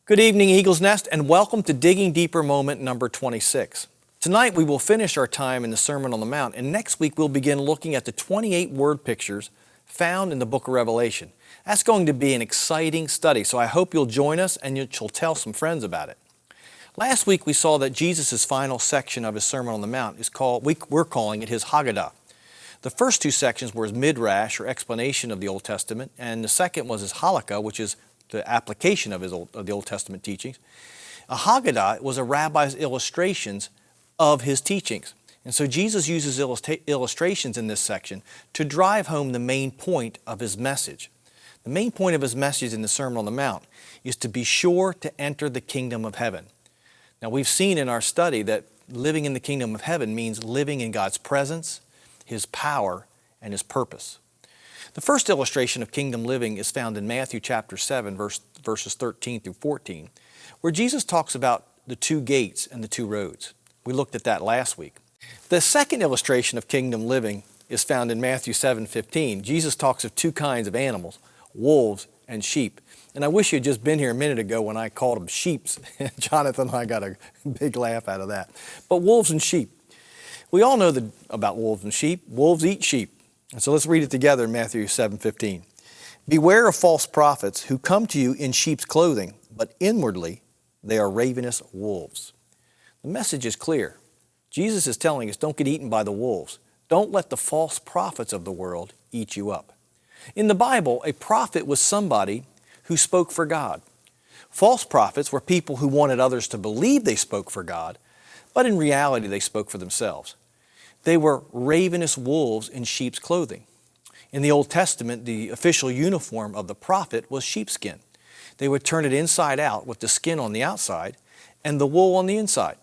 Good evening, Eagle's Nest, and welcome to Digging Deeper moment number 26. Tonight we will finish our time in the Sermon on the Mount, and next week we'll begin looking at the 28 word pictures found in the book of Revelation. That's going to be an exciting study, so I hope you'll join us and you'll tell some friends about it. Last week we saw that Jesus' final section of his Sermon on the Mount is we're calling it his Haggadah. The first two sections were his midrash, or explanation of the Old Testament, and the second was his halakha, which is the application of the Old Testament teachings. A Haggadah was a rabbi's illustrations of his teachings. And so Jesus uses illustrations in this section to drive home the main point of his message. The main point of his message in the Sermon on the Mount is to be sure to enter the kingdom of heaven. Now we've seen in our study that living in the kingdom of heaven means living in God's presence, his power, and his purpose. The first illustration of kingdom living is found in Matthew chapter 7, verses 13 through 14, where Jesus talks about the two gates and the two roads. We looked at that last week. The second illustration of kingdom living is found in Matthew 7:15. Jesus talks of two kinds of animals, wolves and sheep. And I wish you had just been here a minute ago when I called them sheeps. Jonathan and I got a big laugh out of that. But wolves and sheep. We all know about wolves and sheep. Wolves eat sheep. And so let's read it together in Matthew 7:15. Beware of false prophets who come to you in sheep's clothing, but inwardly they are ravenous wolves. The message is clear. Jesus is telling us, don't get eaten by the wolves. Don't let the false prophets of the world eat you up. In the Bible, a prophet was somebody who spoke for God. False prophets were people who wanted others to believe they spoke for God, but in reality they spoke for themselves. They were ravenous wolves in sheep's clothing. In the Old Testament, the official uniform of the prophet was sheepskin. They would turn it inside out with the skin on the outside and the wool on the inside.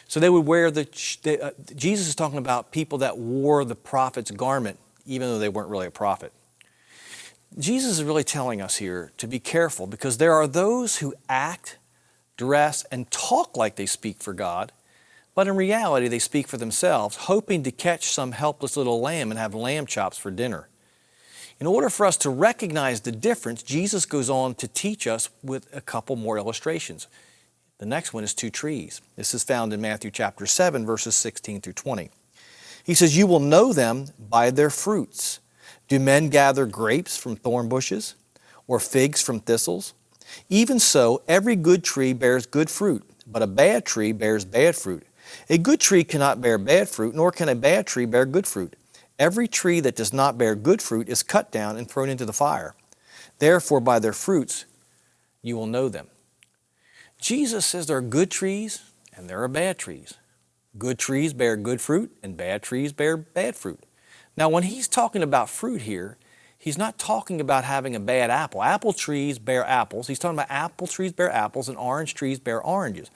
So they would wear Jesus is talking about people that wore the prophet's garment even though they weren't really a prophet. Jesus is really telling us here to be careful because there are those who act, dress, and talk like they speak for God, but in reality, they speak for themselves, hoping to catch some helpless little lamb and have lamb chops for dinner. In order for us to recognize the difference, Jesus goes on to teach us with a couple more illustrations. The next one is two trees. This is found in Matthew chapter 7, verses 16 through 20. He says, "You will know them by their fruits. Do men gather grapes from thorn bushes or figs from thistles? Even so, every good tree bears good fruit, but a bad tree bears bad fruit. A good tree cannot bear bad fruit, nor can a bad tree bear good fruit. Every tree that does not bear good fruit is cut down and thrown into the fire. Therefore, by their fruits you will know them." Jesus says there are good trees and there are bad trees. Good trees bear good fruit and bad trees bear bad fruit. Now, when he's talking about fruit here, he's not talking about having a bad apple. Apple trees bear apples. He's talking about apple trees bear apples and orange trees bear oranges.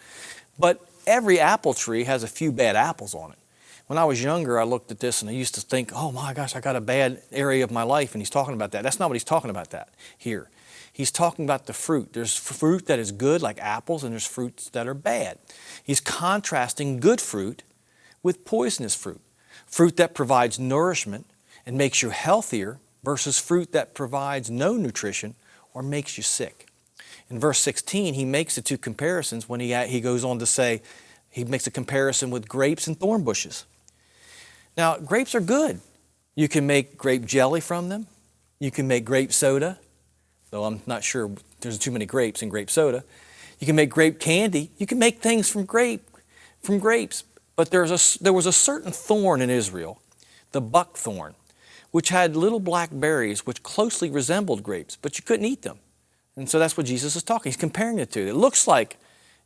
But every apple tree has a few bad apples on it. When I was younger, I looked at this and I used to think, oh my gosh, I got a bad area of my life, and he's talking about that. That's not what he's talking about that here. He's talking about the fruit. There's fruit that is good, like apples, and there's fruits that are bad. He's contrasting good fruit with poisonous fruit. Fruit that provides nourishment and makes you healthier versus fruit that provides no nutrition or makes you sick. In verse 16, he makes the two comparisons when he goes on to say, he makes a comparison with grapes and thorn bushes. Now, grapes are good. You can make grape jelly from them. You can make grape soda, though I'm not sure there's too many grapes in grape soda. You can make grape candy. You can make things from grapes. But there was a certain thorn in Israel, the buckthorn, which had little black berries which closely resembled grapes, but you couldn't eat them. And so that's what Jesus is talking. He's comparing the two. It looks like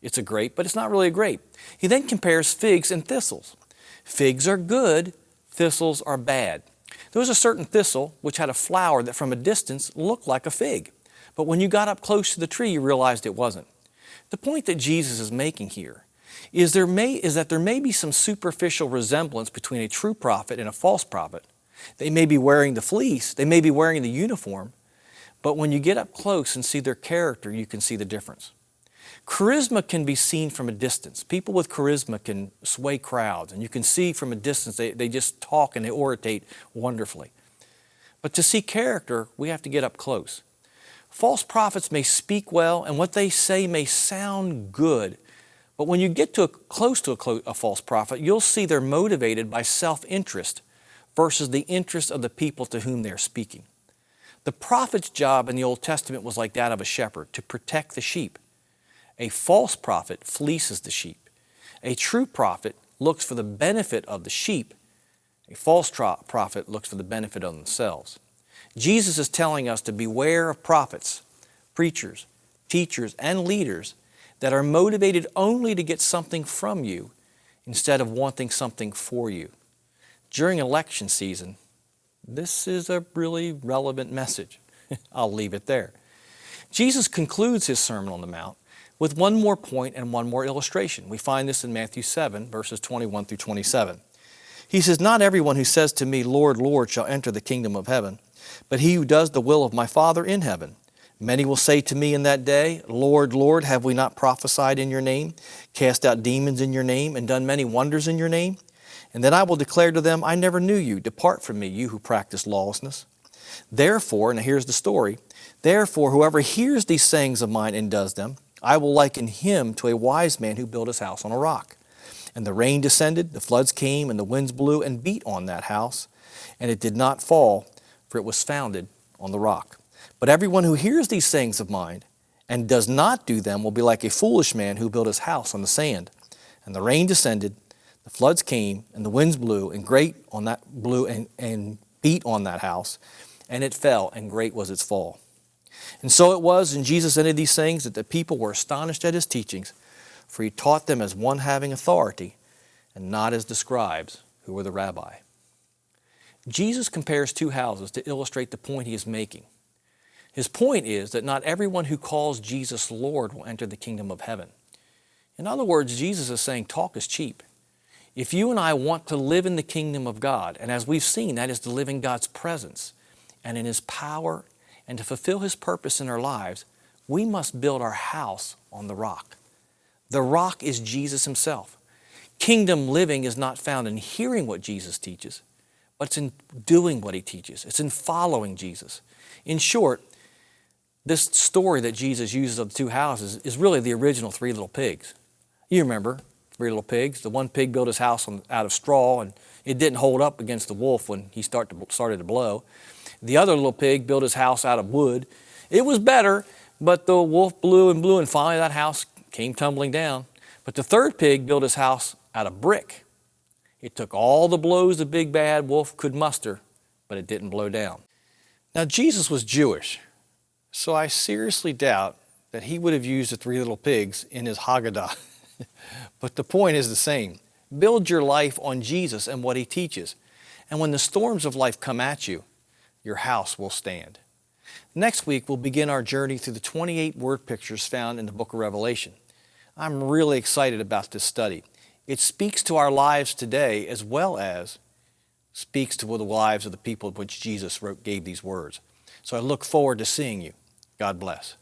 it's a grape, but it's not really a grape. He then compares figs and thistles. Figs are good, thistles are bad. There was a certain thistle which had a flower that from a distance looked like a fig. But when you got up close to the tree, you realized it wasn't. The point that Jesus is making here is that there may be some superficial resemblance between a true prophet and a false prophet. They may be wearing the fleece, they may be wearing the uniform, but when you get up close and see their character, you can see the difference. Charisma can be seen from a distance. People with charisma can sway crowds, and you can see from a distance they just talk and they oratate wonderfully. But to see character, we have to get up close. False prophets may speak well, and what they say may sound good. But when you get close to a false prophet, you'll see they're motivated by self-interest versus the interest of the people to whom they're speaking. The prophet's job in the Old Testament was like that of a shepherd, to protect the sheep. A false prophet fleeces the sheep. A true prophet looks for the benefit of the sheep. A false prophet looks for the benefit of themselves. Jesus is telling us to beware of prophets, preachers, teachers, and leaders that are motivated only to get something from you instead of wanting something for you. During election season, this is a really relevant message. I'll leave it there. Jesus concludes his Sermon on the Mount with one more point and one more illustration. We find this in Matthew 7, verses 21 through 27. He says, "Not everyone who says to me, 'Lord, Lord,' shall enter the kingdom of heaven, but he who does the will of my Father in heaven. Many will say to me in that day, 'Lord, Lord, have we not prophesied in your name, cast out demons in your name, and done many wonders in your name?' And then I will declare to them, 'I never knew you. Depart from me, you who practice lawlessness.' Therefore," now here's the story, "therefore whoever hears these sayings of mine and does them, I will liken him to a wise man who built his house on a rock. And the rain descended, the floods came, and the winds blew and beat on that house, and it did not fall, for it was founded on the rock. But everyone who hears these sayings of mine and does not do them will be like a foolish man who built his house on the sand. And the rain descended, the floods came, and the winds blew and and beat on that house, and it fell, and great was its fall. And so it was, and Jesus ended these things, that the people were astonished at his teachings, for he taught them as one having authority, and not as the scribes, who were the rabbi." Jesus compares two houses to illustrate the point he is making. His point is that not everyone who calls Jesus Lord will enter the kingdom of heaven. In other words, Jesus is saying talk is cheap. If you and I want to live in the kingdom of God, and as we've seen, that is to live in God's presence and in his power and to fulfill his purpose in our lives, we must build our house on the rock. The rock is Jesus himself. Kingdom living is not found in hearing what Jesus teaches, but it's in doing what he teaches. It's in following Jesus. In short, this story that Jesus uses of the two houses is really the original three little pigs. You remember, three little pigs. The one pig built his house out of straw, and it didn't hold up against the wolf when he started to blow. The other little pig built his house out of wood. It was better, but the wolf blew, and finally that house came tumbling down. But the third pig built his house out of brick. It took all the blows the big bad wolf could muster, but it didn't blow down. Now, Jesus was Jewish, so I seriously doubt that he would have used the three little pigs in his Haggadah. But the point is the same. Build your life on Jesus and what he teaches. And when the storms of life come at you, your house will stand. Next week, we'll begin our journey through the 28 word pictures found in the book of Revelation. I'm really excited about this study. It speaks to our lives today as well as speaks to the lives of the people of which Jesus gave these words. So I look forward to seeing you. God bless.